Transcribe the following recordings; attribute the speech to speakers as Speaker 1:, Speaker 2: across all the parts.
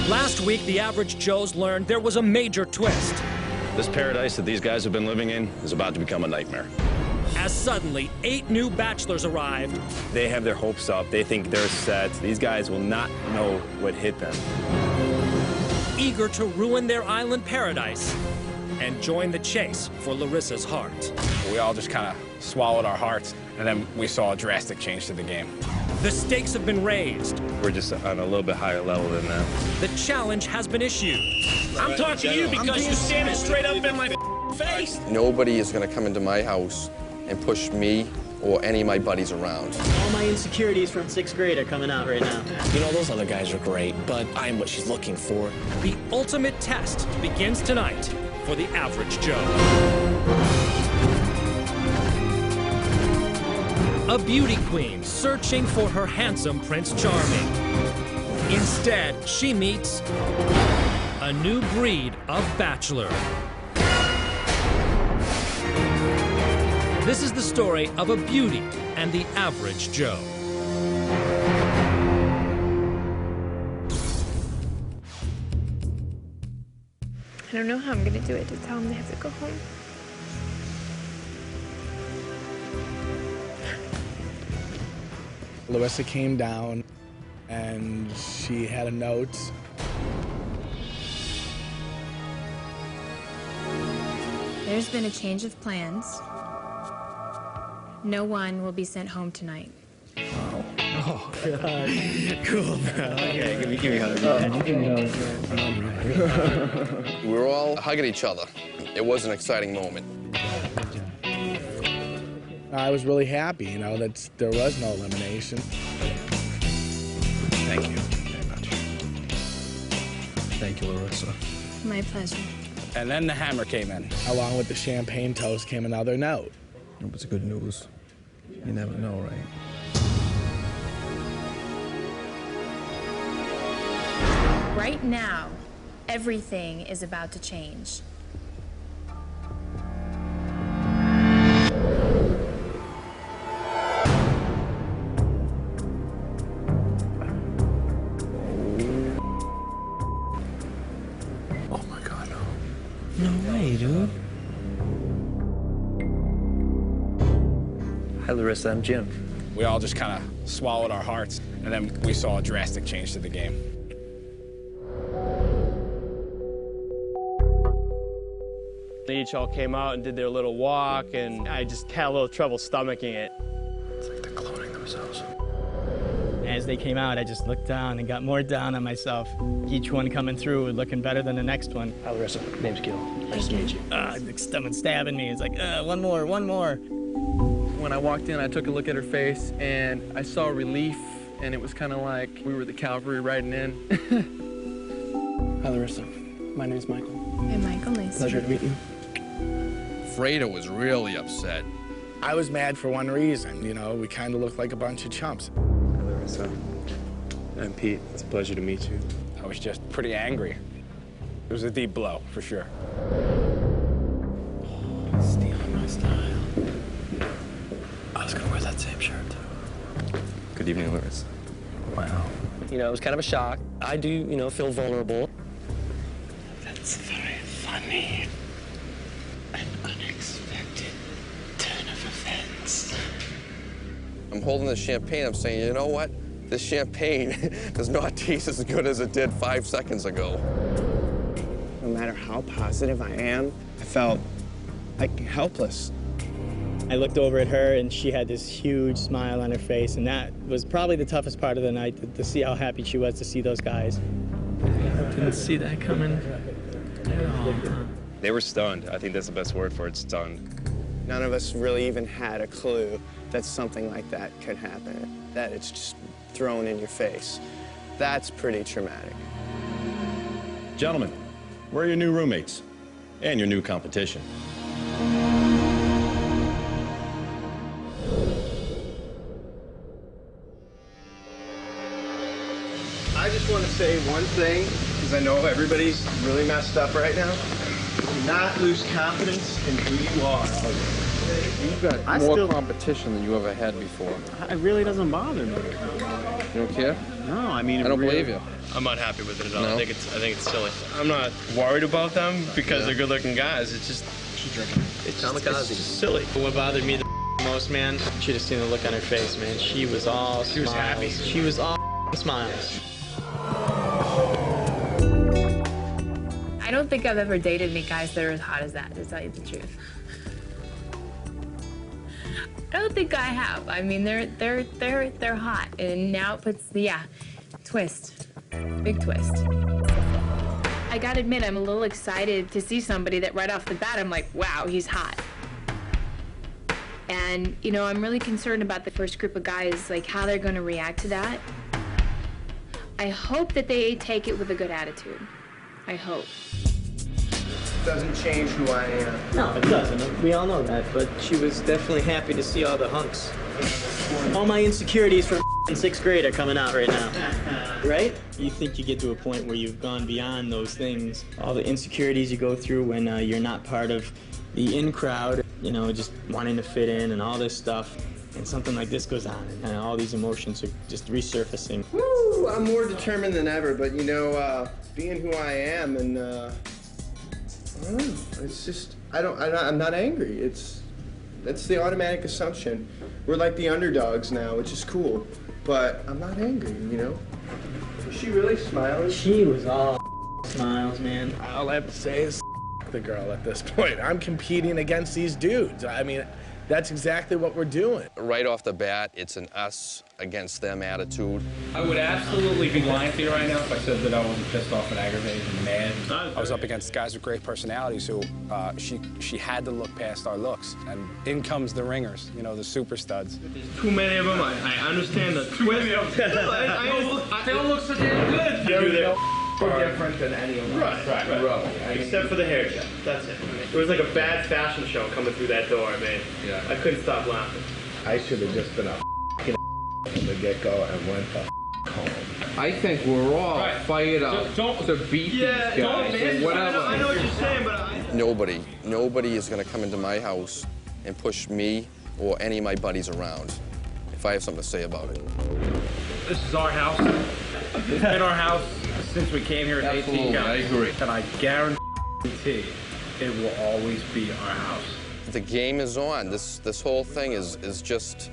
Speaker 1: Last week, the average Joes learned there was a major twist.
Speaker 2: This paradise that these guys have been living in is about to become a nightmare.
Speaker 1: As suddenly, 8 new bachelors arrived.
Speaker 3: They have their hopes up. They think they're set. These guys will not know what hit them.
Speaker 1: Eager to ruin their island paradise and join the chase for Larissa's heart.
Speaker 3: We all just kind of swallowed our hearts, and then we saw a drastic change to the game.
Speaker 1: The stakes have been raised.
Speaker 3: We're just on a little bit higher level than that.
Speaker 1: The challenge has been issued.
Speaker 4: I'm talking to you because you're standing straight up in my face.
Speaker 5: Nobody is going to come into my house and push me or any of my buddies around.
Speaker 6: All my insecurities from 6th grade are coming out right now.
Speaker 4: You know, those other guys are great, but I'm what she's looking for.
Speaker 1: The ultimate test begins tonight for the average Joe. A beauty queen searching for her handsome Prince Charming. Instead, she meets a new breed of bachelor. This is the story of a beauty and the average Joe.
Speaker 7: I don't know how I'm gonna do it to tell them they have to go home.
Speaker 8: Larissa came down and she had a note.
Speaker 9: There's been a change of plans. No one will be sent home tonight.
Speaker 6: Oh, God. Cool, bro. Okay, give me a hug.
Speaker 5: We were all hugging each other. It was an exciting moment.
Speaker 8: I was really happy, you know, that there was no elimination.
Speaker 3: Thank you very much.
Speaker 2: Thank you, Larissa.
Speaker 9: My pleasure.
Speaker 3: And then the hammer came in.
Speaker 8: Along with the champagne toast came another note.
Speaker 2: It was good news. You never know, right?
Speaker 9: Right now, everything is about to change.
Speaker 2: Oh my God, no.
Speaker 6: No way, dude.
Speaker 4: Hi, Larissa, I'm Jim.
Speaker 3: We all just kind of swallowed our hearts, and then we saw a drastic change to the game.
Speaker 10: They each all came out and did their little walk, and I just had a little trouble stomaching it.
Speaker 2: It's like they're cloning themselves.
Speaker 6: As they came out, I just looked down and got more down on myself. Each one coming through looking better than the next one.
Speaker 4: Hi, Larissa. Name's Gil. Nice to meet you.
Speaker 6: Like someone stabbing me. It's like, one more, one more.
Speaker 11: When I walked in, I took a look at her face, and I saw relief, and it was kind of like we were the cavalry riding in.
Speaker 4: Hi, Larissa. My name's Michael.
Speaker 9: Hey, Michael, nice
Speaker 4: Pleasure to meet you.
Speaker 5: Freda was really upset.
Speaker 8: I was mad for one reason, you know, we kind of looked like a bunch of chumps.
Speaker 4: Hi, Larissa. I'm Pete. It's a pleasure to meet you.
Speaker 3: I was just pretty angry. It was a deep blow, for sure.
Speaker 4: Stealing my style. I was gonna wear that same shirt, too. Good evening, Larissa. Wow. You know, it was kind of a shock. I do, you know, feel vulnerable.
Speaker 6: That's very funny. An unexpected turn of events.
Speaker 5: I'm holding the champagne. I'm saying, you know what? This champagne does not taste as good as it did 5 seconds ago.
Speaker 12: No matter how positive I am, I felt like helpless.
Speaker 6: I looked over at her, and she had this huge smile on her face, and that was probably the toughest part of the night, to see how happy she was to see those guys.
Speaker 4: Didn't see that coming.
Speaker 3: They were stunned. I think that's the best word for it, stunned.
Speaker 12: None of us really even had a clue that something like that could happen, that it's just thrown in your face. That's pretty traumatic.
Speaker 2: Gentlemen, where are your new roommates? And your new competition?
Speaker 12: I just want to say one thing, because I know everybody's really messed up right now. Do not lose confidence in who you are.
Speaker 5: You've got more competition than you ever had before.
Speaker 6: It really doesn't bother me.
Speaker 5: You don't care?
Speaker 6: No, I mean,
Speaker 5: I don't believe you.
Speaker 10: I'm not happy with it at all.
Speaker 5: No?
Speaker 10: I think it's silly. I'm not worried about them because they're good-looking guys. It's just it's just silly.
Speaker 6: What bothered me the most, man, should have seen the look on her face, man. She was all smiles.
Speaker 10: was happy.
Speaker 6: She was all smiles.
Speaker 7: I don't think I've ever dated any guys that are as hot as that, to tell you the truth. I don't think I have. I mean, they're hot, and now it puts twist, big twist. I gotta admit, I'm a little excited to see somebody that right off the bat, I'm like, wow, he's hot. And, you know, I'm really concerned about the first group of guys, like how they're gonna react to that. I hope that they take it with a good attitude. I hope.
Speaker 12: Doesn't change who I am.
Speaker 6: No, it doesn't. We all know that, but she was definitely happy to see all the hunks. All my insecurities from in 6th grade are coming out right now. Right? You think you get to a point where you've gone beyond those things, all the insecurities you go through when you're not part of the in crowd, you know, just wanting to fit in and all this stuff. And something like this goes on, and all these emotions are just resurfacing.
Speaker 12: Woo! I'm more determined than ever, but you know, being who I am, and I don't know. It's just I'm not angry. That's the automatic assumption. We're like the underdogs now, which is cool, but I'm not angry. You know? Was she really smiling?
Speaker 6: She was all smiles, man.
Speaker 8: All I have to say is the girl at this point. I'm competing against these dudes. I mean, that's exactly what we're doing.
Speaker 5: Right off the bat, it's an us against them attitude.
Speaker 13: I would absolutely be lying to you right now if I said that I wasn't pissed off and aggravated and mad.
Speaker 14: I was up against guys with great personalities who she had to look past our looks. And in comes the ringers, you know, the super studs.
Speaker 10: There's too many of them. I understand the twist. They don't look so damn good. We're different than any of them. Right. Except for the haircut. That's it. It was like a bad fashion show coming through that door, man. Yeah. I couldn't stop laughing.
Speaker 8: I should have just been a from the get-go and went the home.
Speaker 5: I think we're all fired up to beat these guys or whatever.
Speaker 10: I know what you're saying, but
Speaker 5: Nobody is going to come into my house and push me or any of my buddies around if I have something to say about it.
Speaker 13: This is our house. It's been our house since we came here at 18 guys.
Speaker 5: I agree.
Speaker 13: And I guarantee it will always be our house.
Speaker 5: The game is on. This whole thing is just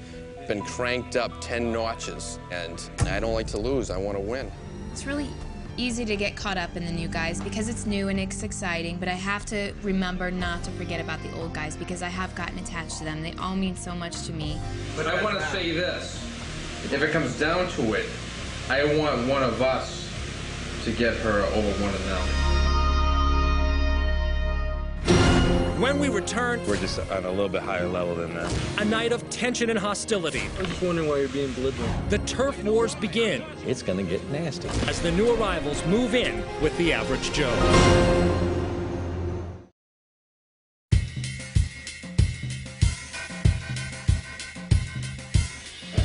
Speaker 5: been cranked up 10 notches, and I don't like to lose. I want to win.
Speaker 9: It's really easy to get caught up in the new guys because it's new and it's exciting, but I have to remember not to forget about the old guys because I have gotten attached to them. They all mean so much to me.
Speaker 15: But I want to say this. If it comes down to it, I want one of us to get her over one of them.
Speaker 1: When we return,
Speaker 3: We're just on a little bit higher level than that.
Speaker 1: a night of tension and hostility.
Speaker 11: I'm just wondering why you're being belligerent.
Speaker 1: The turf wars begin
Speaker 2: It's gonna get nasty.
Speaker 1: as the new arrivals move in with the average Joe.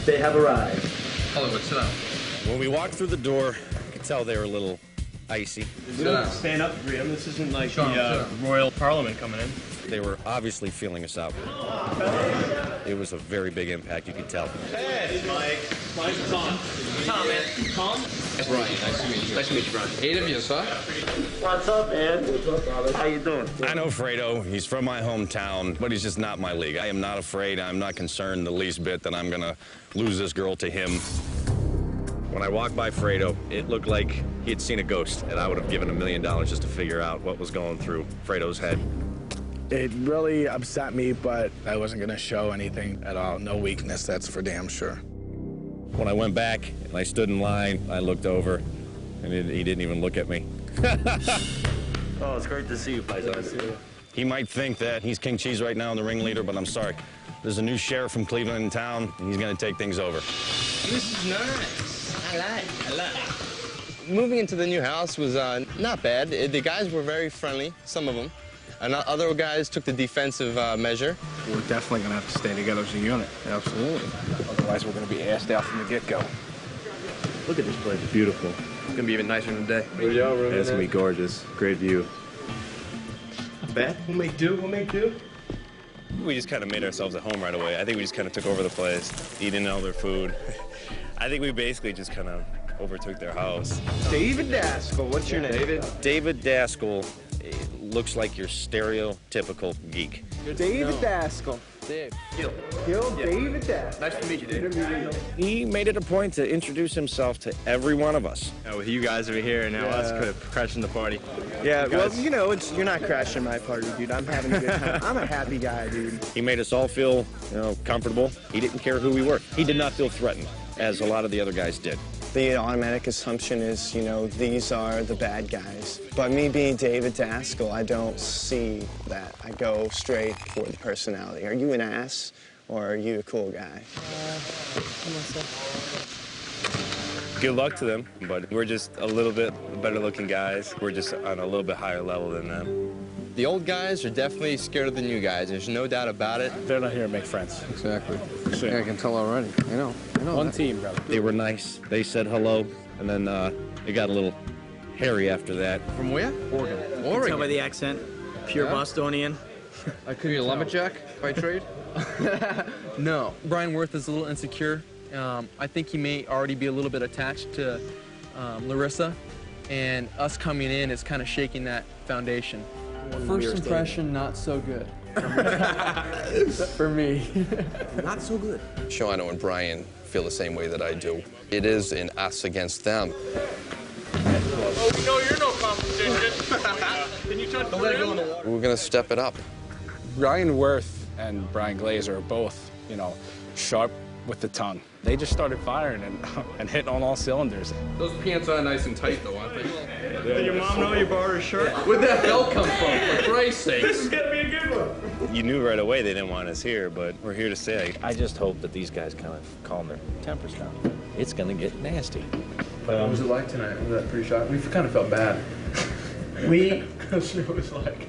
Speaker 6: They have arrived.
Speaker 15: Hello, sit down.
Speaker 2: When we walked through the door, I could tell they were a little icy.
Speaker 10: We don't stand up to them. This isn't like the Royal Parliament coming in.
Speaker 2: They were obviously feeling us out. It was a very big impact, you could tell.
Speaker 10: Hey, Mike. Mike's Tom. Tom, man. Tom?
Speaker 15: Brian, nice to meet you. Nice to meet you, Brian. 8 of you, huh?
Speaker 6: What's up, man? What's up, brother? How you doing?
Speaker 2: I know Fredo. He's from my hometown, but he's just not my league. I am not afraid. I'm not concerned the least bit that I'm going to lose this girl to him. When I walked by Fredo, it looked like he had seen a ghost, and I would have given $1 million just to figure out what was going through Fredo's head.
Speaker 8: It really upset me, but I wasn't gonna show anything at all. No weakness, that's for damn sure.
Speaker 2: When I went back and I stood in line, I looked over, and he didn't even look at me.
Speaker 16: Oh, it's great to see you, Paisan.
Speaker 2: He might think that he's King Cheese right now and the ringleader, but I'm sorry. There's a new sheriff from Cleveland in town, and he's gonna take things over.
Speaker 12: This is nice. I like. Moving into the new house was not bad. The guys were very friendly, some of them. And other guys took the defensive measure.
Speaker 8: We're definitely gonna have to stay together as a unit. Absolutely. Otherwise, we're gonna be assed out from the get-go.
Speaker 16: Look at this place, it's beautiful.
Speaker 11: It's gonna be even nicer in the day.
Speaker 16: It's gonna be gorgeous. Great view.
Speaker 10: Not bad. We'll make do.
Speaker 3: we just kind of made ourselves at home right away. I think we just kind of took over the place, eating all their food. I think we basically just kind of overtook their house.
Speaker 12: David Daskell, what's your name?
Speaker 2: David Daskell looks like your stereotypical geek.
Speaker 12: David Daskell.
Speaker 11: Dave.
Speaker 12: Gil, David Daskell.
Speaker 11: Nice to meet you, Dave.
Speaker 2: He made it a point to introduce himself to every one of us.
Speaker 3: With you guys over here, and now us crashing the party.
Speaker 12: Yeah, well, you know, you're not crashing my party, dude. I'm having a good time. I'm a happy guy, dude.
Speaker 2: He made us all feel, comfortable. He didn't care who we were. He did not feel threatened, as a lot of the other guys did.
Speaker 12: The automatic assumption is, these are the bad guys. But me being David Daskell, I don't see that. I go straight for the personality. Are you an ass, or are you a cool guy?
Speaker 3: Good luck to them, but we're just a little bit better looking guys. We're just on a little bit higher level than them.
Speaker 15: The old guys are definitely scared of the new guys. There's no doubt about it.
Speaker 3: They're not here to make friends.
Speaker 15: Exactly. Yeah, I can tell already. I know.
Speaker 3: One team, brother.
Speaker 2: They were nice. They said hello, and then it got a little hairy after that.
Speaker 15: From where?
Speaker 11: Oregon.
Speaker 6: Can tell by the accent. Pure Bostonian.
Speaker 15: I could be a lumberjack by trade.
Speaker 11: No. Brian Worth is a little insecure. I think he may already be a little bit attached to Larissa, and us coming in is kind of shaking that foundation. First impression, not so good. For me.
Speaker 6: Not so good.
Speaker 5: Shauna and Brian feel the same way that I do. It is in us against them.
Speaker 10: Oh, no, you're no competition. Can you touch the rim?
Speaker 5: We're going to step it up.
Speaker 14: Brian Worth and Brian Glazer are both, sharp with the tongue. They just started firing and hitting on all cylinders.
Speaker 15: Those pants are nice and tight, though, aren't they?
Speaker 10: Did your mom know you borrowed her shirt?
Speaker 15: Where'd that belt come from, for Christ's sakes?
Speaker 10: This is gonna be a good one.
Speaker 3: You knew right away they didn't want us here, but we're here to stay.
Speaker 16: I just hope that these guys kind of calm their tempers down. It's gonna get nasty.
Speaker 11: What was it like tonight? Was that pretty shocking? We kind of felt bad. It was like...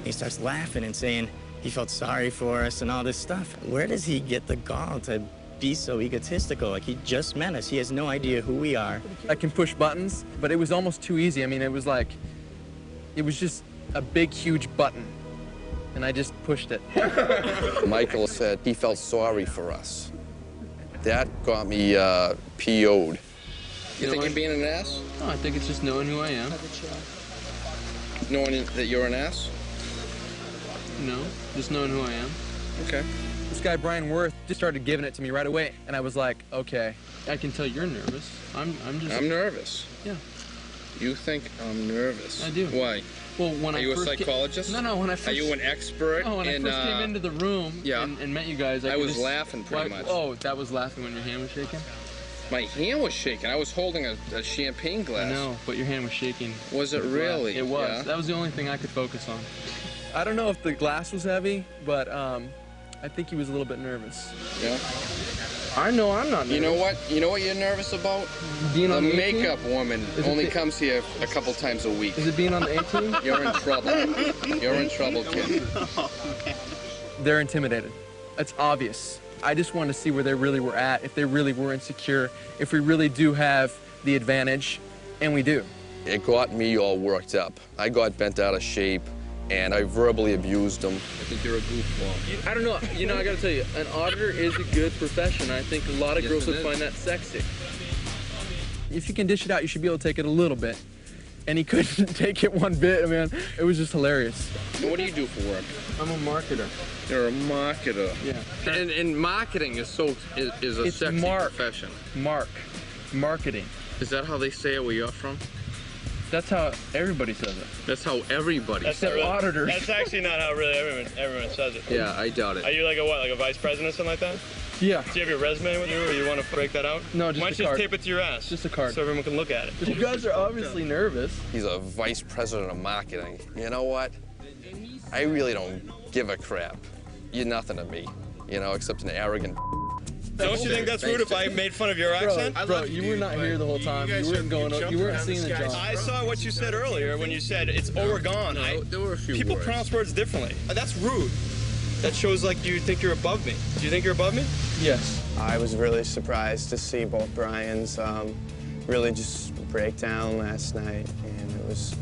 Speaker 6: He starts laughing and saying he felt sorry for us and all this stuff. Where does he get the gall to be so egotistical? Like, he just met us. He has no idea who we are.
Speaker 11: I can push buttons, but it was almost too easy. I mean, it was just a big, huge button, and I just pushed it.
Speaker 5: Michael said he felt sorry for us. That got me PO'd. You think you're being an ass?
Speaker 4: No, I think it's just knowing who I am.
Speaker 5: Knowing that you're an ass?
Speaker 4: No, just knowing who I am.
Speaker 5: Okay.
Speaker 11: This guy, Brian Worth, just started giving it to me right away, and I was like, okay.
Speaker 4: I can tell you're nervous. I'm
Speaker 5: nervous?
Speaker 4: Yeah.
Speaker 5: You think I'm nervous?
Speaker 4: I do.
Speaker 5: Why?
Speaker 4: Well, when
Speaker 5: Are you a psychologist?
Speaker 4: No, when I first...
Speaker 5: Are you an expert
Speaker 4: when I first came into the room and met you guys,
Speaker 5: I was laughing pretty much.
Speaker 4: Oh, that was laughing when your hand was shaking?
Speaker 5: My hand was shaking. I was holding a champagne glass.
Speaker 4: I know, but your hand was shaking.
Speaker 5: Was it really?
Speaker 4: It was.
Speaker 5: Yeah.
Speaker 4: That was the only thing I could focus on.
Speaker 11: I don't know if the glass was heavy, but I think he was a little bit nervous.
Speaker 5: Yeah.
Speaker 4: I know I'm not nervous.
Speaker 5: You know what? You know what you're nervous about?
Speaker 4: Being on
Speaker 5: the
Speaker 4: the
Speaker 5: makeup woman only comes here a couple times a week.
Speaker 4: Is it being on the 18?
Speaker 5: You're in trouble. You're in trouble, kid.
Speaker 11: They're intimidated. It's obvious. I just wanted to see where they really were at, if they really were insecure, if we really do have the advantage, and we do.
Speaker 5: It got me all worked up. I got bent out of shape, and I verbally abused them.
Speaker 4: I think you're a goofball. I don't know. I gotta tell you, an auditor is a good profession. I think a lot of girls would find that sexy.
Speaker 11: If you can dish it out, you should be able to take it a little bit. And he couldn't take it one bit, man. It was just hilarious.
Speaker 5: What do you do for work?
Speaker 4: I'm a marketer.
Speaker 5: You're a marketer.
Speaker 4: Yeah.
Speaker 5: And marketing is a sexy profession.
Speaker 11: Marketing.
Speaker 5: Is that how they say it where you're from?
Speaker 11: That's how everybody says it.
Speaker 5: That's how everybody says it.
Speaker 11: Auditors.
Speaker 10: That's actually not how really everyone says it.
Speaker 5: Yeah, I doubt it.
Speaker 10: Are you like a vice president or something like that?
Speaker 11: Yeah.
Speaker 10: Do you have your resume with you, or you want to break that out?
Speaker 11: No, just
Speaker 10: Why
Speaker 11: a
Speaker 10: don't you
Speaker 11: card.
Speaker 10: just tape it to your ass?
Speaker 11: Just a card.
Speaker 10: So everyone can look at it.
Speaker 11: You guys are obviously nervous.
Speaker 5: He's a vice president of marketing. You know what? I really don't give a crap. You're nothing to me, except an arrogant.
Speaker 10: Don't you think that's rude if I made fun of your accent?
Speaker 11: Bro, you were not here the whole time. You weren't going up. You weren't seeing the job.
Speaker 10: I saw what you said earlier when you said it's Oregon.
Speaker 5: There were a few
Speaker 10: People
Speaker 5: words.
Speaker 10: pronounce words differently. That's rude. That shows like you think you're above me. Do you think you're above me?
Speaker 11: Yes.
Speaker 12: I was really surprised to see both Brian's really just break down last night, and it was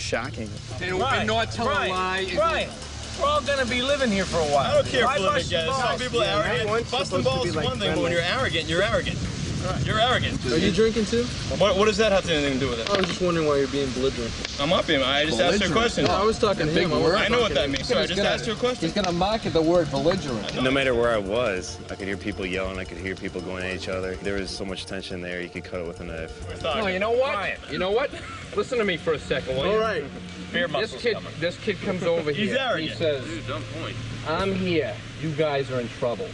Speaker 12: shocking.
Speaker 15: And not tell a lie.
Speaker 10: Brian,
Speaker 13: We're all gonna be living here for a while.
Speaker 17: I don't care
Speaker 13: Why
Speaker 17: for living
Speaker 13: bust your
Speaker 17: guys.
Speaker 13: balls?
Speaker 17: Some people are arrogant. Busting balls is one thing, but when you're arrogant, you're arrogant. You're arrogant.
Speaker 11: Are you drinking too?
Speaker 17: What does that have to anything to do with it?
Speaker 11: I was just wondering why you're being belligerent.
Speaker 17: I'm not being. I just asked you a question.
Speaker 11: No, I was talking to him.
Speaker 17: I know what that means. So I just asked you a question.
Speaker 15: He's gonna market the word belligerent.
Speaker 3: No matter where I was, I could hear people yelling. I could hear people going at each other. There was so much tension there. You could cut it with a knife.
Speaker 15: No, you know what? You know what? Listen to me for a second, will you?
Speaker 8: All right.
Speaker 15: This kid comes over here.
Speaker 17: He's arrogant.
Speaker 15: He says, I'm here. You guys are in trouble.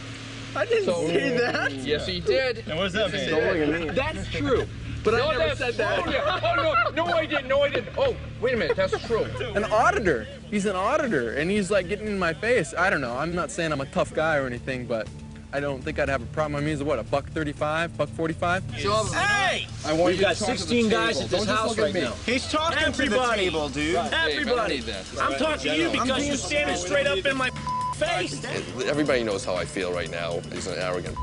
Speaker 8: I didn't say that.
Speaker 15: Yes, he did.
Speaker 17: And what does that mean?
Speaker 8: Don't look at me.
Speaker 15: That's true.
Speaker 8: But I never said that.
Speaker 15: Oh, yeah. Oh, no, I didn't. No, I didn't. Oh, wait a minute. That's true.
Speaker 11: An auditor. He's an auditor, and he's like getting in my face. I don't know. I'm not saying I'm a tough guy or anything, but I don't think I'd have a problem. I mean, is it what, $1.35, $1.45?
Speaker 13: Hey!
Speaker 15: I want
Speaker 13: We've got 16 guys at this house right now.
Speaker 17: He's talking
Speaker 13: Everybody.
Speaker 17: to the table, dude.
Speaker 13: Everybody. I'm talking to you because you're standing straight up in my face.
Speaker 5: Everybody knows how I feel right now. He's an arrogant.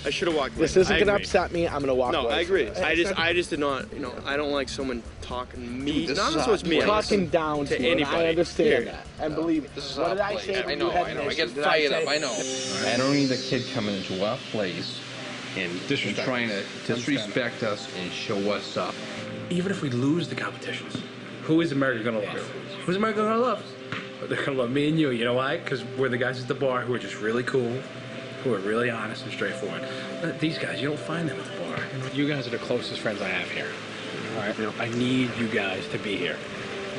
Speaker 10: I should have walked away.
Speaker 8: This isn't
Speaker 10: I
Speaker 8: gonna
Speaker 10: agree.
Speaker 8: upset me. I'm gonna walk away.
Speaker 10: No, I agree. I just did not, I don't like someone talking me.
Speaker 5: Dude,
Speaker 10: Not so much me.
Speaker 8: Talking down to
Speaker 10: anybody.
Speaker 8: I understand
Speaker 10: Here.
Speaker 8: that. And believe me.
Speaker 15: This is
Speaker 8: What
Speaker 15: our
Speaker 8: did I
Speaker 15: place.
Speaker 8: say?
Speaker 15: I know. I get fired up. I know. I don't need the kid coming into our place and trying to disrespect us and show us up.
Speaker 13: Even if we lose the competitions, who is America gonna love? Who's America gonna love? They're gonna love me and you. You know why? Because we're the guys at the bar who are just really cool, who are really honest and straightforward. These guys, you don't find them at the bar. You guys are the closest friends I have here. All right? I need you guys to be here.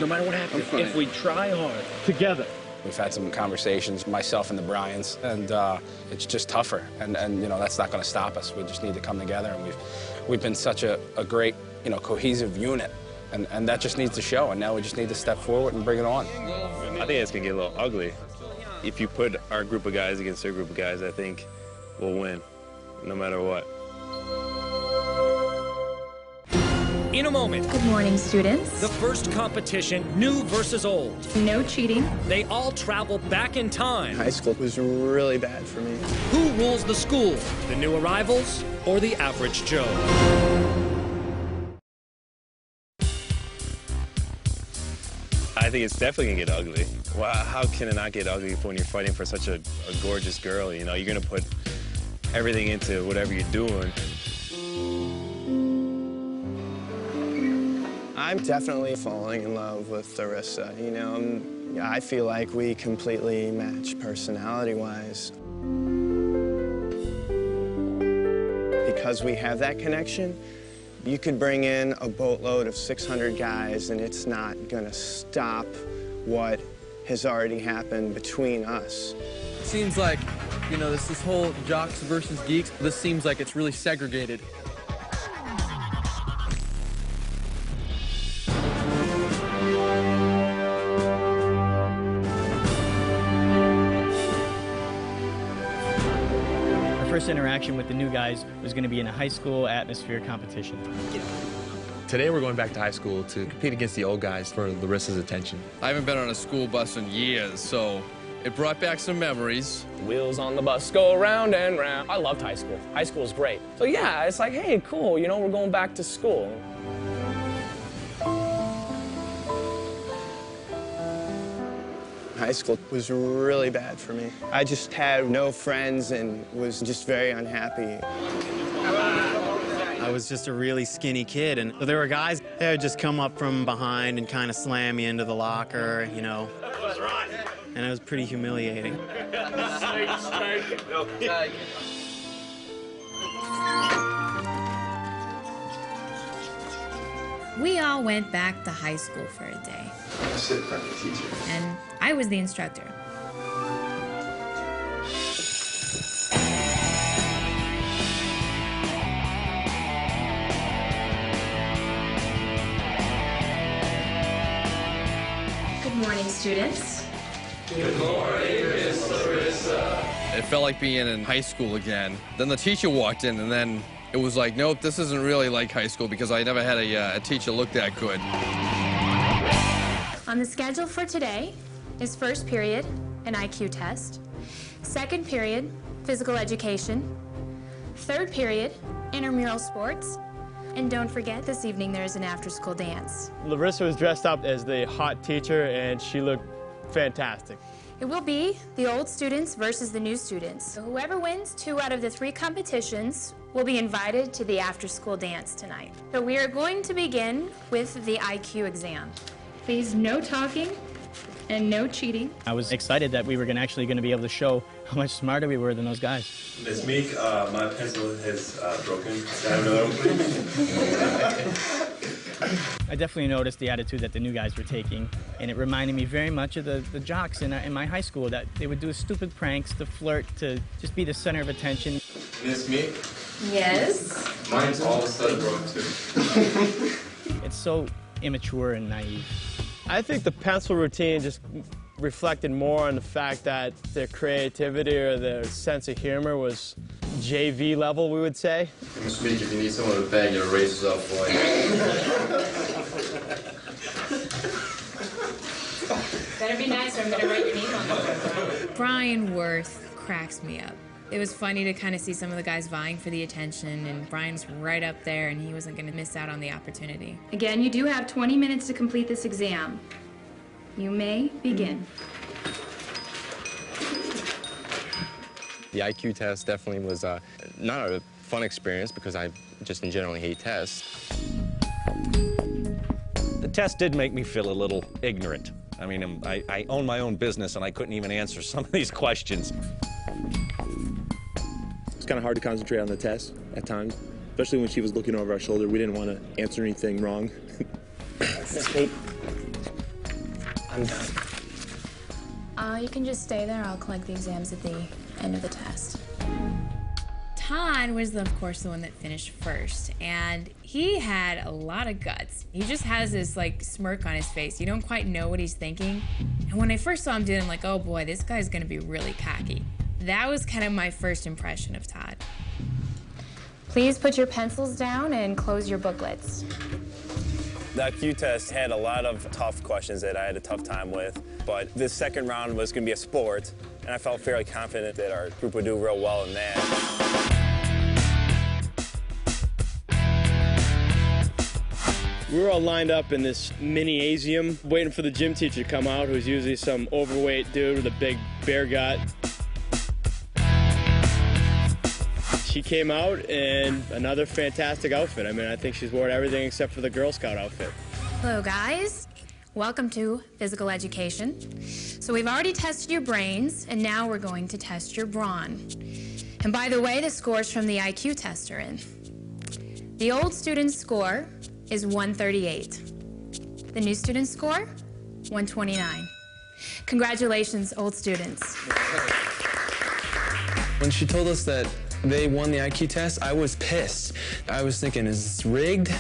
Speaker 13: No matter what happens, if we try hard together.
Speaker 14: We've had some conversations, myself and the Bryans, and it's just tougher. And that's not going to stop us. We just need to come together, and we've been such a great, cohesive unit. And that just needs to show, and now we just need to step forward and bring it on.
Speaker 3: I think it's gonna get a little ugly. If you put our group of guys against their group of guys, I think we'll win, no matter what.
Speaker 1: In a moment.
Speaker 7: Good morning, students.
Speaker 1: The first competition, new versus old.
Speaker 7: No cheating.
Speaker 1: They all travel back in time.
Speaker 12: High school was really bad for me.
Speaker 1: Who rules the school? The new arrivals or the average Joe?
Speaker 3: I think it's definitely gonna get ugly. Wow, how can it not get ugly when you're fighting for such a gorgeous girl? You're gonna put everything into whatever you're doing.
Speaker 12: I'm definitely falling in love with Larissa. I feel like we completely match personality-wise. Because we have that connection, you could bring in a boatload of 600 guys and it's not gonna stop what has already happened between us.
Speaker 11: It seems like, this whole jocks versus geeks, this seems like it's really segregated.
Speaker 6: First interaction with the new guys was going to be in a high school atmosphere competition.
Speaker 18: Today we're going back to high school to compete against the old guys for Larissa's attention.
Speaker 15: I haven't been on a school bus in years, so it brought back some memories.
Speaker 4: Wheels on the bus go round and round. I loved high school. High school was great. So yeah, it's like, hey, cool, we're going back to school.
Speaker 12: High school was really bad for me. I just had no friends and was just very unhappy.
Speaker 19: I was just a really skinny kid, and there were guys that would just come up from behind and kind of slam me into the locker, and it was pretty humiliating.
Speaker 9: We all went back to high school for a day.
Speaker 5: Sit in front of the teacher.
Speaker 9: And I was the instructor.
Speaker 7: Good morning, students.
Speaker 15: Good morning, Miss Larissa. It felt like being in high school again. Then the teacher walked in, and then it was like, nope, this isn't really like high school because I never had a teacher look that good.
Speaker 7: On the schedule for today is first period, an IQ test. Second period, physical education. Third period, intramural sports. And don't forget, this evening there is an after-school dance.
Speaker 6: Larissa was dressed up as the hot teacher, and she looked
Speaker 20: fantastic.
Speaker 7: It will be the old students versus the new students. So whoever wins 2 out of the 3 competitions will be invited to the after-school dance tonight. So we are going to begin with the IQ exam. Please, no talking and no cheating.
Speaker 6: I was excited that we were actually going to be able to show how much smarter we were than those guys.
Speaker 3: Miss Meek, my pencil has broken. Can I have another one, please?
Speaker 6: I definitely noticed the attitude that the new guys were taking, and it reminded me very much of the jocks in my high school, that they would do stupid pranks to flirt, to just be the center of attention.
Speaker 3: Miss Meek?
Speaker 7: Yes?
Speaker 3: Mine's all of a sudden broke too.
Speaker 6: It's so immature and naive.
Speaker 20: I think the pencil routine just reflected more on the fact that their creativity or their sense of humor was JV level, we would say.
Speaker 5: Miss Meek, if you need someone to bang your erasers up for you.
Speaker 7: Better be nice or I'm gonna write your name on it.
Speaker 9: Brian Worth cracks me up. It was funny to kind of see some of the guys vying for the attention, and Brian's right up there, and he wasn't going to miss out on the opportunity.
Speaker 7: Again, you do have 20 minutes to complete this exam. You may begin.
Speaker 18: The IQ test definitely was not a fun experience because I just in general hate tests.
Speaker 2: The test did make me feel a little ignorant. I mean, I own my own business and I couldn't even answer some of these questions.
Speaker 18: It's kind of hard to concentrate on the test at times, especially when she was looking over our shoulder. We didn't want to answer anything wrong.
Speaker 20: I'm done.
Speaker 9: You can just stay there. I'll collect the exams at the end of the test. Todd was, of course, the one that finished first, and he had a lot of guts. He just has this, like, smirk on his face. You don't quite know what he's thinking. And when I first saw him do it, I'm like, oh boy, this guy's gonna be really cocky. That was kind of my first impression of Todd.
Speaker 7: Please put your pencils down and close your booklets.
Speaker 3: The IQ test had a lot of tough questions that I had a tough time with, but this second round was going to be a sport, and I felt fairly confident that our group would do real well in that.
Speaker 20: We were all lined up in this mini-asium, waiting for the gym teacher to come out, who's usually some overweight dude with a big bear gut. She came out in another fantastic outfit. I mean, I think she's worn everything except for the Girl Scout outfit.
Speaker 7: Hello, guys. Welcome to physical education. So we've already tested your brains, and now we're going to test your brawn. And by the way, the scores from the IQ test are in. The old student's score is 138. The new student's score, 129. Congratulations, old students.
Speaker 11: When she told us that they won the IQ test, I was pissed. I was thinking, is this rigged?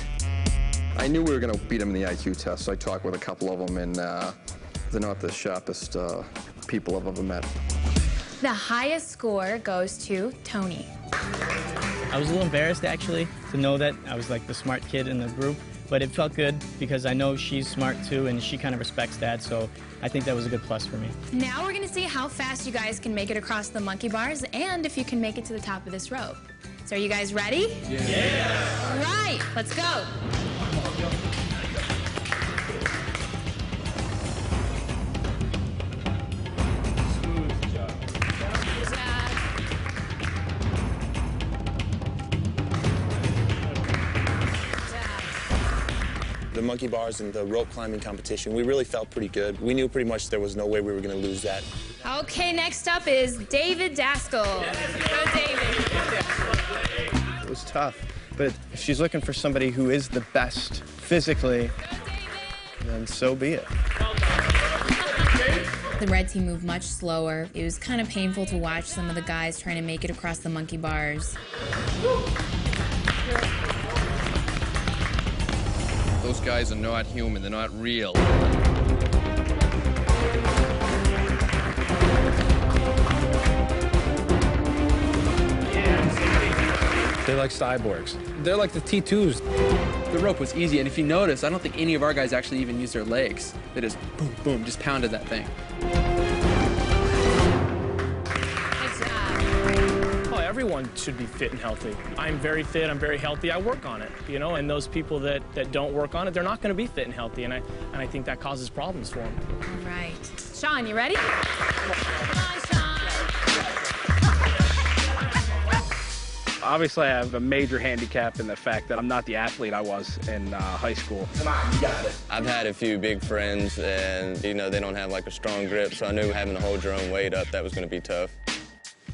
Speaker 5: I knew we were going to beat them in the IQ test, so I talked with a couple of them, and they're not the sharpest people I've ever met.
Speaker 7: The highest score goes to Tony.
Speaker 6: I was a little embarrassed, actually, to know that I was like the smart kid in the group, but it felt good because I know she's smart too, and she kind of respects that, so I think that was a good plus for me.
Speaker 7: Now we're gonna see how fast you guys can make it across the monkey bars and if you can make it to the top of this rope. So are you guys ready?
Speaker 1: Yeah.
Speaker 7: All right, let's go.
Speaker 3: The monkey bars and the rope climbing competition, we really felt pretty good. We knew pretty much there was no way we were going to lose that.
Speaker 7: Okay, next up is David Daskell. Go, David.
Speaker 12: It was tough, but if she's looking for somebody who is the best physically, then so be it.
Speaker 9: The red team moved much slower. It was kind of painful to watch some of the guys trying to make it across the monkey bars.
Speaker 15: Those guys are not human. They're not real.
Speaker 13: They're like cyborgs. They're like the T2s.
Speaker 11: The rope was easy, and if you notice, I don't think any of our guys actually even used their legs. They just boom, boom, just pounded that thing.
Speaker 10: Everyone should be fit and healthy. I'm very fit, I'm very healthy, I work on it, you know, and those people that don't work on it, they're not going to be fit and healthy, and I think that causes problems for them.
Speaker 9: All right.
Speaker 7: Sean, you ready?
Speaker 3: Obviously, I have a major handicap in the fact that I'm not the athlete I was in high school.
Speaker 12: Come on, you got it.
Speaker 18: I've had a few big friends, and, you know, they don't have, like, a strong grip, so I knew having to hold your own weight up, that was going to be tough.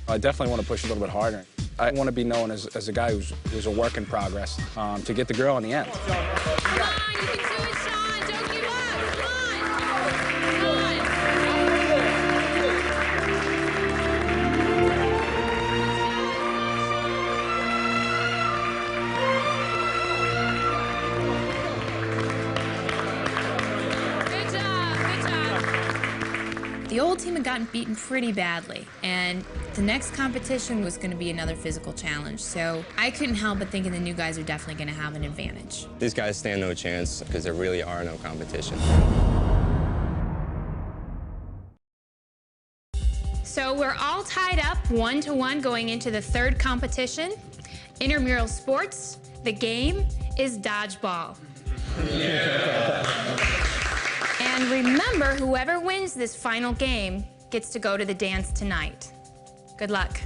Speaker 14: I definitely want to push a little bit harder. I want to be known as a guy who's a work in progress to get the girl in the end.
Speaker 7: Come on, you can do it, Sean. Don't give up. Come on. Come on. Good job. Good job.
Speaker 9: The old team had gotten beaten pretty badly, and the next competition was going to be another physical challenge, so I couldn't help but thinking the new guys are definitely going to have an advantage.
Speaker 18: These guys stand no chance because there really are no competition.
Speaker 7: So we're all tied up 1-1 going into the third competition. Intramural sports. The game is dodgeball. And remember, whoever wins this final game gets to go to the dance tonight. Good luck.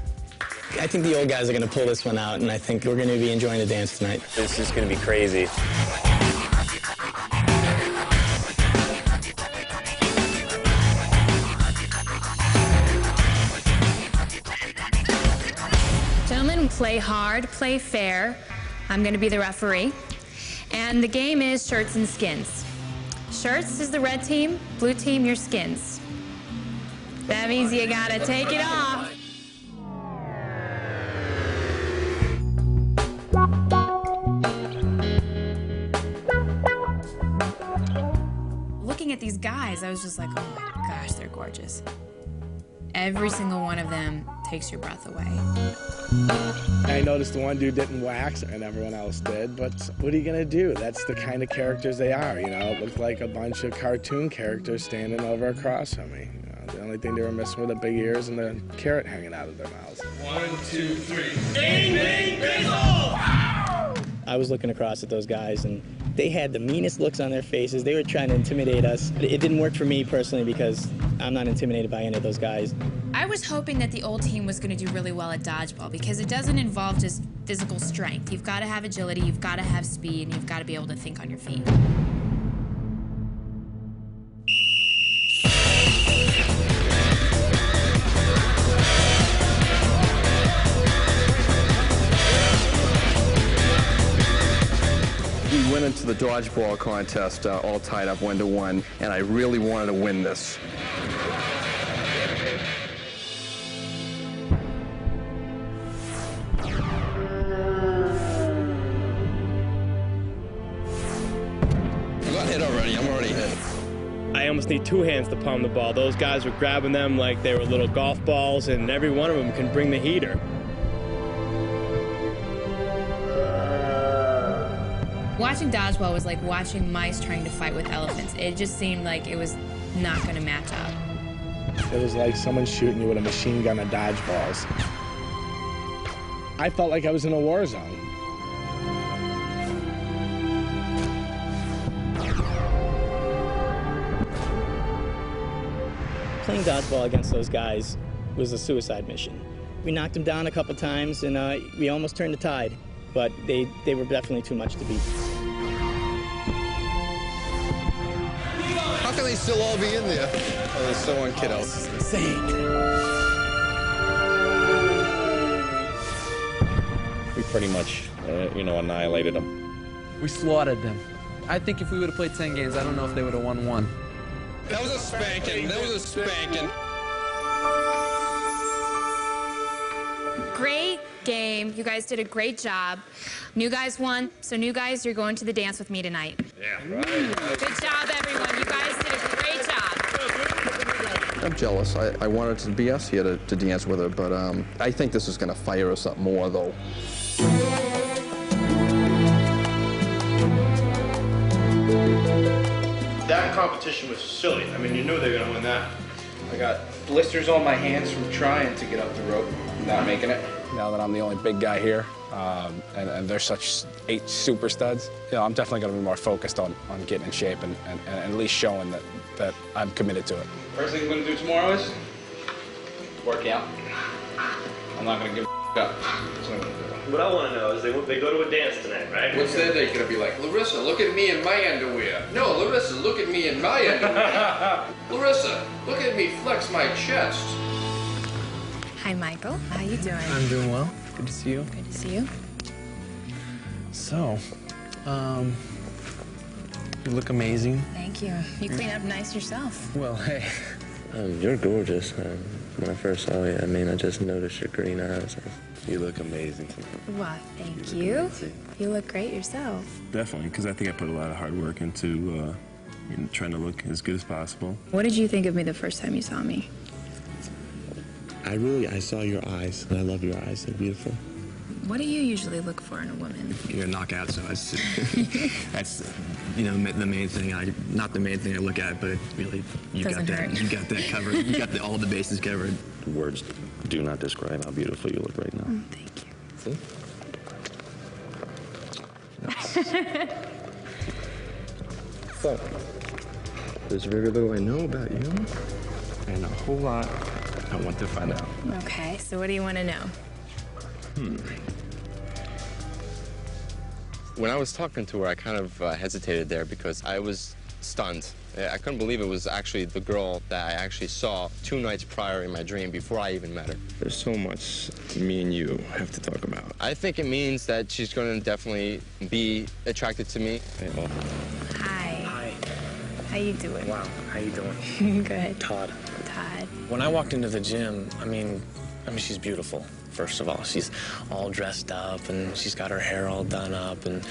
Speaker 6: I think the old guys are going to pull this one out, and I think we're going to be enjoying the dance tonight.
Speaker 3: This is going to be crazy.
Speaker 7: Gentlemen, play hard, play fair. I'm going to be the referee. And the game is shirts and skins. Shirts is the red team, blue team, your skins. That means you got to take it off.
Speaker 9: Looking at these guys, I was just like, oh my gosh, they're gorgeous. Every single one of them takes your breath away.
Speaker 8: I noticed the one dude didn't wax and everyone else did, but what are you gonna do? That's the kind of characters they are, you know? It looked like a bunch of cartoon characters standing over across from me. You know, the only thing they were missing were the big ears and the carrot hanging out of their mouths.
Speaker 10: 1, 2, 3. Ding, ding, baseball!
Speaker 6: I was looking across at those guys, and they had the meanest looks on their faces. They were trying to intimidate us. It didn't work for me personally because I'm not intimidated by any of those guys.
Speaker 9: I was hoping that the old team was going to do really well at dodgeball because it doesn't involve just physical strength. You've got to have agility, you've got to have speed, and you've got to be able to think on your feet.
Speaker 5: We went into the dodgeball contest all tied up 1-1, and I really wanted to win this.
Speaker 18: I got hit already. I'm already hit.
Speaker 20: I almost need two hands to palm the ball. Those guys were grabbing them like they were little golf balls, and every one of them can bring the heater.
Speaker 9: Watching dodgeball was like watching mice trying to fight with elephants. It just seemed like it was not going to match up.
Speaker 8: It was like someone shooting you with a machine gun of dodgeballs. I felt like I was in a war zone.
Speaker 6: Playing dodgeball against those guys was a suicide mission. We knocked them down a couple times, and we almost turned the tide, but they were definitely too much to beat.
Speaker 18: How can they still all be in there? Oh, there's still one kiddo.
Speaker 6: This is insane.
Speaker 2: We pretty much, annihilated them.
Speaker 11: We slaughtered them. I think if we would have played 10 games, I don't know if they would have won one.
Speaker 18: That was a spanking. That was a spanking.
Speaker 7: Great game. You guys did a great job. New guys won, so new guys, you're going to the dance with me tonight.
Speaker 2: Yeah, right.
Speaker 7: Good job, everyone. You guys did a great job.
Speaker 5: I'm jealous. I wanted to be us here to dance with her, but I think this is going to fire us up more, though.
Speaker 10: That competition was silly. I mean, you knew they were gonna win that. I got blisters on my hands from trying to get up the rope, not making it.
Speaker 14: now that I'm the only big guy here, and they're such 8 super studs. You know, I'm definitely going to be more focused on getting in shape and at least showing that I'm committed to it.
Speaker 17: First thing I'm going to do tomorrow is work out. I'm not going to give up. That's what I'm going to do.
Speaker 4: What I want to know is they go to a dance tonight, right?
Speaker 5: What's their day gonna be like? Larissa, look at me in my underwear. No, Larissa, look at me in my underwear. Larissa, look at me flex my chest.
Speaker 9: Hi, Michael. How you doing?
Speaker 11: I'm doing well. Good to see you.
Speaker 9: Good to see you.
Speaker 11: So, you look amazing.
Speaker 9: Thank you. You clean up nice yourself.
Speaker 11: Well, hey.
Speaker 21: You're gorgeous. When I first saw you, I just noticed your green eyes. You look amazing.
Speaker 9: Well, thank you. You look great yourself.
Speaker 21: Definitely, because I think I put a lot of hard work into trying to look as good as possible.
Speaker 7: What did you think of me the first time you saw me?
Speaker 21: I saw your eyes, and I love your eyes. They're beautiful.
Speaker 7: What do you usually look for in a woman?
Speaker 21: You're a knockout, so that's the main thing. Not the main thing I look at, but really you got that covered. You got all the bases covered. Words do not describe how beautiful you look right now.
Speaker 7: Thank
Speaker 21: See?
Speaker 7: you.
Speaker 21: So, there's very little I know about you, and a whole lot I want to find out.
Speaker 7: Okay, so what do you want to know?
Speaker 18: When I was talking to her, I kind of hesitated there because I was stunned. I couldn't believe it was actually the girl that I actually saw 2 nights prior in my dream before I even met her.
Speaker 21: There's so much me and you have to talk about.
Speaker 18: I think it means that she's going to definitely be attracted to me.
Speaker 9: Hi.
Speaker 4: Hi.
Speaker 9: How you doing?
Speaker 4: Wow. How you doing?
Speaker 9: Good.
Speaker 4: Todd.
Speaker 9: Todd.
Speaker 4: When I walked into the gym, I mean, she's beautiful. First of all, she's all dressed up and she's got her hair all done up, and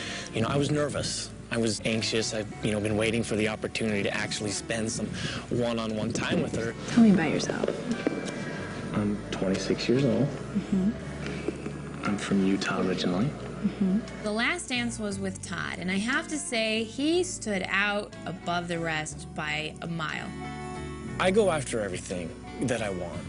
Speaker 4: I was nervous. I was anxious. I've been waiting for the opportunity to actually spend some one-on-one time with her.
Speaker 7: Tell me about yourself.
Speaker 4: I'm 26 years old. I'm from Utah originally.
Speaker 9: The last dance was with Todd, and I have to say he stood out above the rest by a mile.
Speaker 4: I go after everything that I want.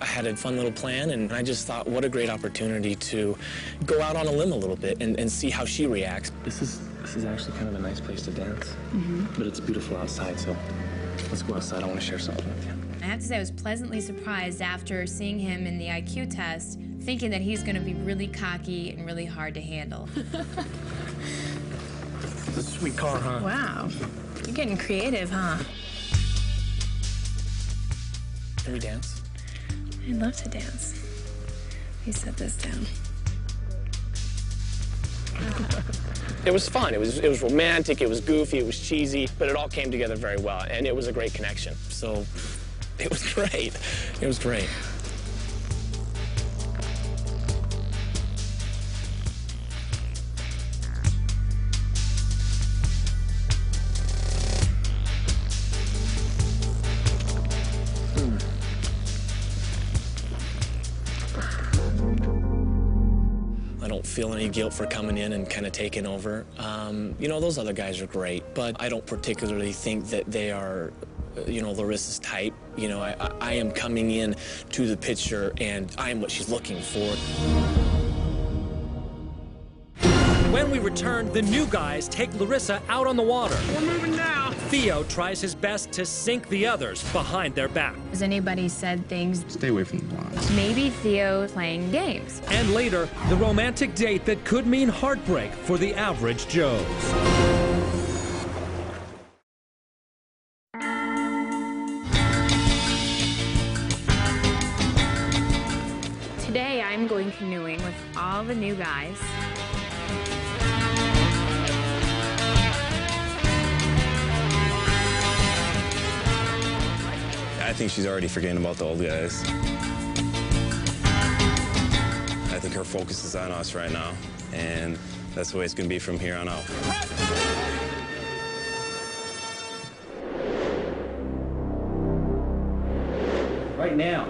Speaker 4: I had a fun little plan, and I just thought, what a great opportunity to go out on a limb a little bit and see how she reacts. This is actually kind of a nice place to dance, but it's beautiful outside, so let's go outside. I want to share something with you.
Speaker 9: I have to say I was pleasantly surprised after seeing him in the IQ test, thinking that he's going to be really cocky and really hard to handle.
Speaker 4: It's a sweet car, huh?
Speaker 7: Wow. You're getting creative, huh?
Speaker 4: Can we dance?
Speaker 7: I'd love to dance. You set this down.
Speaker 4: It was fun. It was romantic. It was goofy. It was cheesy, but it all came together very well, and it was a great connection. So it was great. It was great. I don't feel any guilt for coming in and kind of taking over. Those other guys are great, but I don't particularly think that they are, Larissa's type. I am coming in to the picture, and I am what she's looking for.
Speaker 1: When we return, the new guys take Larissa out on the water.
Speaker 4: We're moving now.
Speaker 1: Theo tries his best to sink the others behind their back.
Speaker 7: Has anybody said things?
Speaker 21: Stay away from the blondes.
Speaker 7: Maybe Theo playing games.
Speaker 1: And later, the romantic date that could mean heartbreak for the average Joes.
Speaker 7: Today I'm going canoeing with all the new guys.
Speaker 21: I think she's already forgetting about the old guys. I think her focus is on us right now, and that's the way it's going to be from here on out.
Speaker 22: Right now,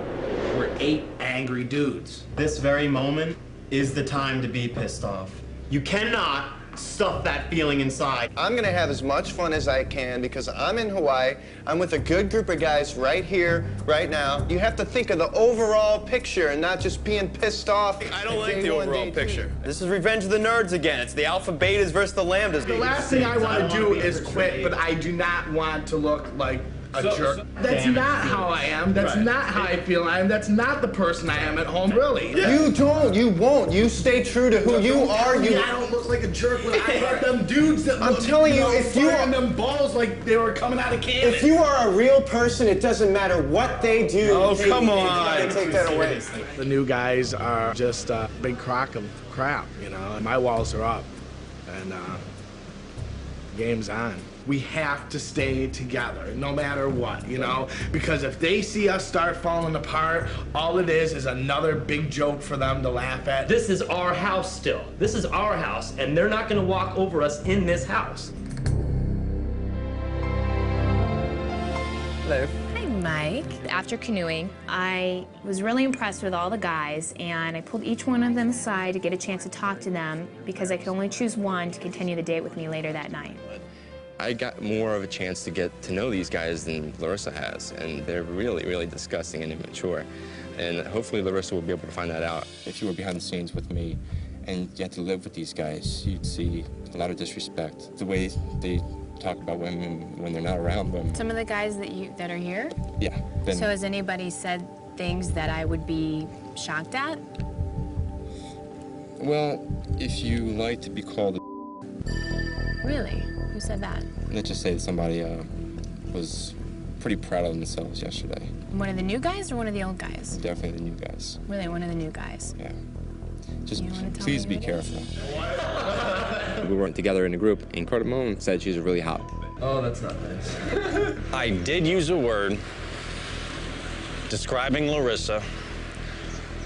Speaker 22: we're 8 angry dudes. This very moment is the time to be pissed off. You cannot
Speaker 12: stuff that feeling inside. I'm gonna have as much fun as I can because I'm in Hawaii. I'm with a good group of guys right here, right now. You have to think of the overall picture and not just being pissed off.
Speaker 16: I don't like the overall picture. This is Revenge of the Nerds again. It's the alpha betas versus the lambdas.
Speaker 8: The last thing I want to do is quit, but I do not want to look like a jerk. That's not how I am. That's not how I feel I am. That's not the person I am at home, really.
Speaker 12: You don't. You won't. You stay true to who you are.
Speaker 8: I don't look like a jerk when I got them dudes that
Speaker 12: I'm telling you, if you are
Speaker 8: them balls like they were coming out of cannon.
Speaker 12: If you are a real person, it doesn't matter what they do.
Speaker 16: Oh, come on.
Speaker 12: You gotta take that away.
Speaker 8: The new guys are just a big crock of crap, you know. My walls are up, and game's on. We have to stay together, no matter what, you know? Because if they see us start falling apart, all it is another big joke for them to laugh at.
Speaker 19: This is our house still. This is our house, and they're not gonna walk over us in this house.
Speaker 11: Hello.
Speaker 9: Hi, Mike. After canoeing, I was really impressed with all the guys, and I pulled each one of them aside to get a chance to talk to them because I could only choose one to continue the date with me later that night.
Speaker 18: I got more of a chance to get to know these guys than Larissa has, and they're really, really disgusting and immature. And hopefully Larissa will be able to find that out. If you were behind the scenes with me and you had to live with these guys, you'd see a lot of disrespect. The way they talk about women when they're not around women.
Speaker 9: Some of the guys that are here?
Speaker 18: Yeah.
Speaker 9: So has anybody said things that I would be shocked at?
Speaker 18: Well, if you like to be called a
Speaker 9: Really? Who said that?
Speaker 18: let's just say that somebody was pretty proud of themselves yesterday.
Speaker 9: One of the new guys or one of the old guys?
Speaker 18: Definitely the new guys.
Speaker 9: Really, one of the new guys.
Speaker 18: Yeah. Just
Speaker 9: You wanna tell
Speaker 18: please
Speaker 9: me
Speaker 18: be
Speaker 9: who it is?
Speaker 18: careful. We weren't together in a group, and Cardamone said she was really hot.
Speaker 11: Oh, that's not nice.
Speaker 2: I did use a word describing Larissa.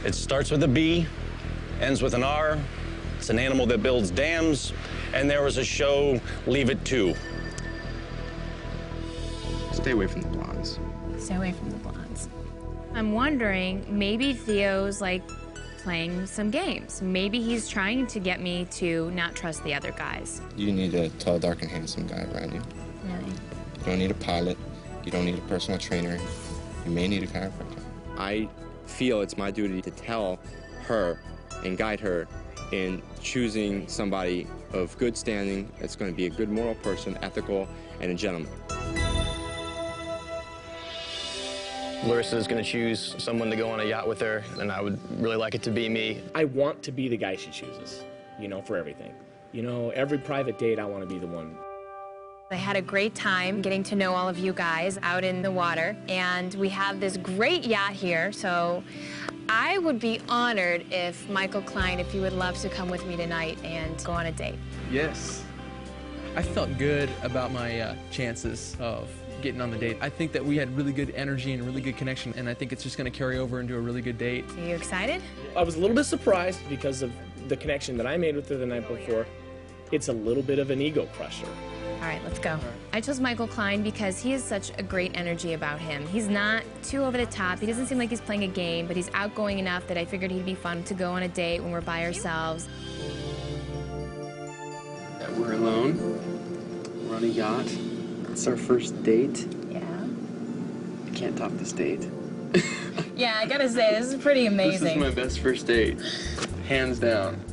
Speaker 2: It starts with a B, ends with an R. It's an animal that builds dams, and there was a show, Leave It 2.
Speaker 18: Stay away from the blondes.
Speaker 9: Stay away from the blondes. I'm wondering, maybe Theo's like playing some games. Maybe he's trying to get me to not trust the other guys.
Speaker 18: You need a tall, dark, and handsome guy around you.
Speaker 9: Really?
Speaker 18: You don't need a pilot. You don't need a personal trainer. You may need a chiropractor. I feel it's my duty to tell her and guide her in choosing somebody of good standing that's going to be a good moral person, ethical, and a gentleman.
Speaker 23: Larissa's going to choose someone to go on a yacht with her, and I would really like it to be me.
Speaker 4: I want to be the guy she chooses, you know, for everything. You know, every private date, I want to be the one.
Speaker 9: I had a great time getting to know all of you guys out in the water, and we have this great yacht here, so I would be honored if Michael Klein, if you would love to come with me tonight and go on a date.
Speaker 11: Yes. I felt good about my chances of getting on the date. I think that we had really good energy and a really good connection, and I think it's just going to carry over into a really good date.
Speaker 9: Are you excited?
Speaker 4: I was a little bit surprised because of the connection that I made with her the night before. It's a little bit of an ego crusher.
Speaker 9: All right, let's go. I chose Michael Klein because he has such a great energy about him. He's not too over the top. He doesn't seem like he's playing a game, but he's outgoing enough that I figured he'd be fun to go on a date when we're by ourselves.
Speaker 24: We're alone. We're on a yacht. It's our first date.
Speaker 9: Yeah.
Speaker 24: I can't top this date.
Speaker 9: Yeah, I gotta say, this is pretty amazing.
Speaker 24: This is my best first date. Hands down.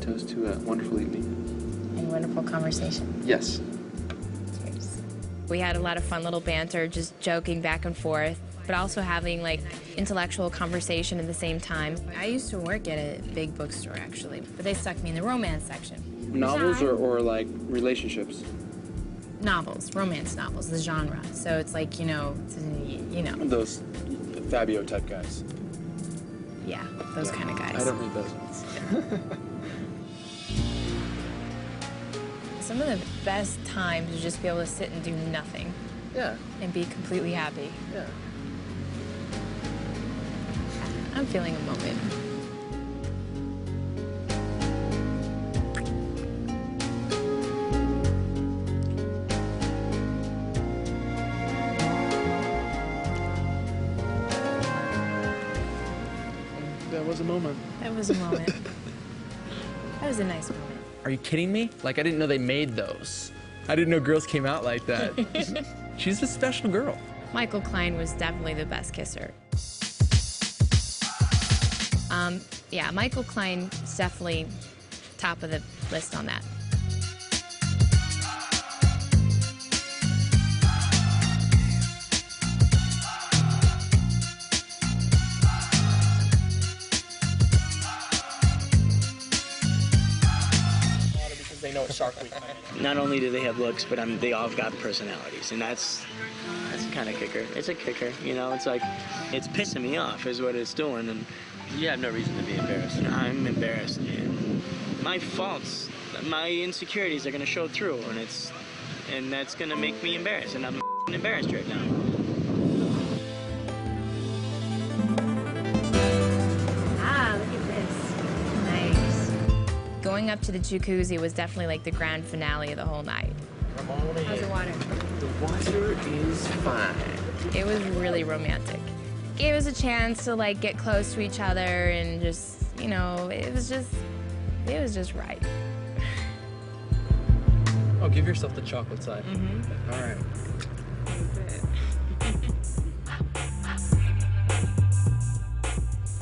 Speaker 24: Toast to a wonderful evening.
Speaker 9: And wonderful conversation.
Speaker 24: Yes.
Speaker 9: Cheers. We had a lot of fun little banter, just joking back and forth, but also having like intellectual conversation at the same time. I used to work at a big bookstore actually, but they stuck me in the romance section.
Speaker 24: Novels or like relationships?
Speaker 9: Novels, romance novels, the genre. So it's like, you know.
Speaker 24: Those Fabio type guys.
Speaker 9: Yeah, those kind of guys.
Speaker 24: I don't read those ones.
Speaker 9: Some of the best times is just be able to sit and do nothing.
Speaker 24: Yeah.
Speaker 9: And be completely happy.
Speaker 24: Yeah.
Speaker 9: I'm feeling a moment.
Speaker 24: That was a moment.
Speaker 9: That was a moment. That was a nice moment.
Speaker 11: Are you kidding me? Like, I didn't know they made those. I didn't know girls came out like that. She's a special girl.
Speaker 9: Michael Klein was definitely the best kisser. Yeah, Michael Klein is definitely top of the list on that.
Speaker 6: Because they know it's Shark Week. Not only do they have looks, but they all have got personalities, and that's kind of kicker. It's a kicker, you know. It's like it's pissing me off, is what it's doing, and you have no reason to be embarrassed. I'm embarrassed, man. My faults, my insecurities are gonna show through, and that's gonna make me embarrassed, and I'm embarrassed right now.
Speaker 9: Ah, look at this. Nice. Going up to the jacuzzi was definitely like the grand finale of the whole night. How's the water?
Speaker 12: The water is fine.
Speaker 9: It was really romantic. Gave us a chance to like get close to each other and just, you know, it was just right.
Speaker 11: Oh, give yourself the chocolate side.
Speaker 9: Mm-hmm.
Speaker 11: All right.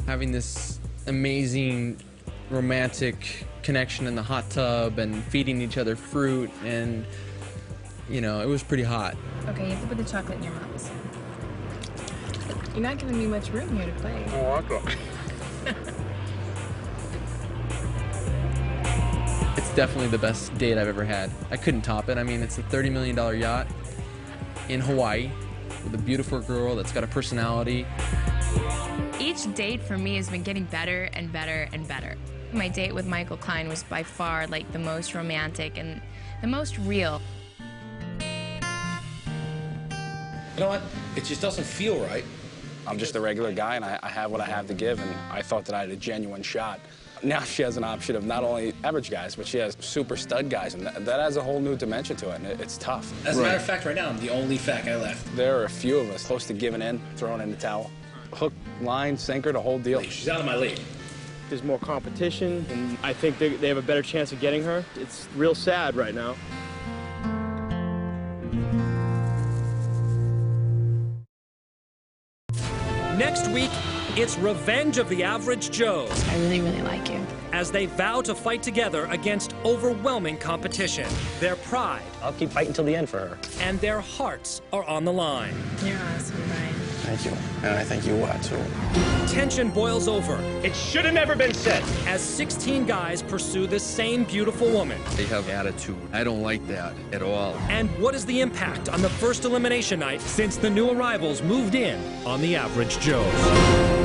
Speaker 11: Having this amazing romantic connection in the hot tub and feeding each other fruit, and you know, it was pretty hot.
Speaker 9: Okay, you have to put the chocolate in your mouth. You're not giving me much room here to play.
Speaker 11: Oh, I got. It's definitely the best date I've ever had. I couldn't top it. I mean, it's a $30 million yacht in Hawaii with a beautiful girl that's got a personality.
Speaker 9: Each date for me has been getting better and better and better. My date with Michael Klein was by far like the most romantic and the most real.
Speaker 2: You know what? It just doesn't feel right.
Speaker 14: I'm just a regular guy, and I have what I have to give, and I thought that I had a genuine shot. Now she has an option of not only average guys, but she has super stud guys, and that adds a whole new dimension to it, and it's tough.
Speaker 1: As a matter of fact, right now, I'm the only fat guy left.
Speaker 14: There are a few of us close to giving in, throwing in the towel. Hook, line, sinker, the whole deal.
Speaker 1: She's out of my league.
Speaker 10: There's more competition, and I think they have a better chance of getting her. It's real sad right now.
Speaker 1: Next week, it's Revenge of the Average Joes.
Speaker 9: I really, really like you.
Speaker 1: As they vow to fight together against overwhelming competition. Their pride.
Speaker 23: I'll keep fighting till the end for her.
Speaker 1: And their hearts are on the line.
Speaker 9: You're awesome, Brian.
Speaker 8: Thank you. And I think you are, too.
Speaker 1: Tension boils over.
Speaker 19: It should have never been said.
Speaker 1: As 16 guys pursue this same beautiful woman.
Speaker 21: They have attitude. I don't like that at all.
Speaker 1: And what is the impact on the first elimination night since the new arrivals moved in on the Average Joes?